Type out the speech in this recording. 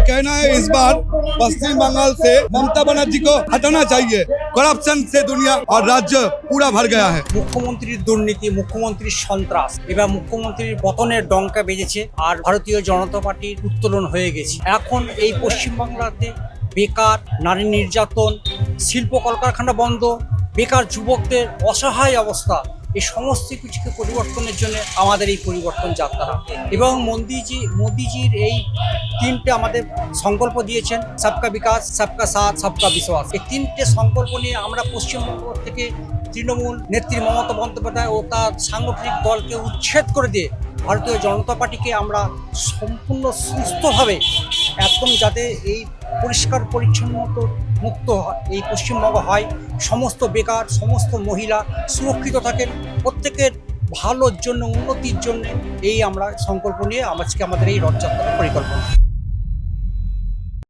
कहना है इस बार पश्चिम बंगाल से ममता बनर्जी को हटाना चाहिए। करप्शन से दुनिया और राज्य पूरा भर गया है। মুখ্যমন্ত্রীর দুর্নীতি, মুখ্যমন্ত্রীর সন্ত্রাস এবার মুখ্যমন্ত্রীর পতনের ডঙ্কা বেজেছে আর ভারতীয় জনতা পার্টির উত্তোলন হয়ে গেছে। এখন এই পশ্চিমবাংলাতে বেকার, নারী নির্যাতন, শিল্প কলকারখানা বন্ধ, বেকার যুবকদের অসহায় অবস্থা, এই সমস্ত কিছুকে পরিবর্তনের জন্য আমাদের এই পরিবর্তন যাত্রা এবং মোদিজির এই তিনটে আমাদের সংকল্প দিয়েছেন, সবকা বিকাশ, সবকা সাথ, সবকা বিশ্বাস। এই তিনটে সংকল্প নিয়ে আমরা পশ্চিমবঙ্গ থেকে তৃণমূল নেত্রী মমতা বন্দ্যোপাধ্যায় ও তার সাংগঠনিক দলকে উচ্ছেদ করে দিয়ে ভারতীয় জনতা পার্টিকে আমরা সম্পূর্ণ সুস্থভাবে একদম যাতে এই পরিষ্কার পরিচ্ছন্নত মুক্ত এই পশ্চিমবঙ্গ হয়, সমস্ত বেকার, সমস্ত মহিলা সুরক্ষিত থাকেন, প্রত্যেকের ভালোর জন্য, উন্নতির জন্য এই আমরা সংকল্প নিয়ে আজকে আমাদের এই রথযাত্রার পরিকল্পনা।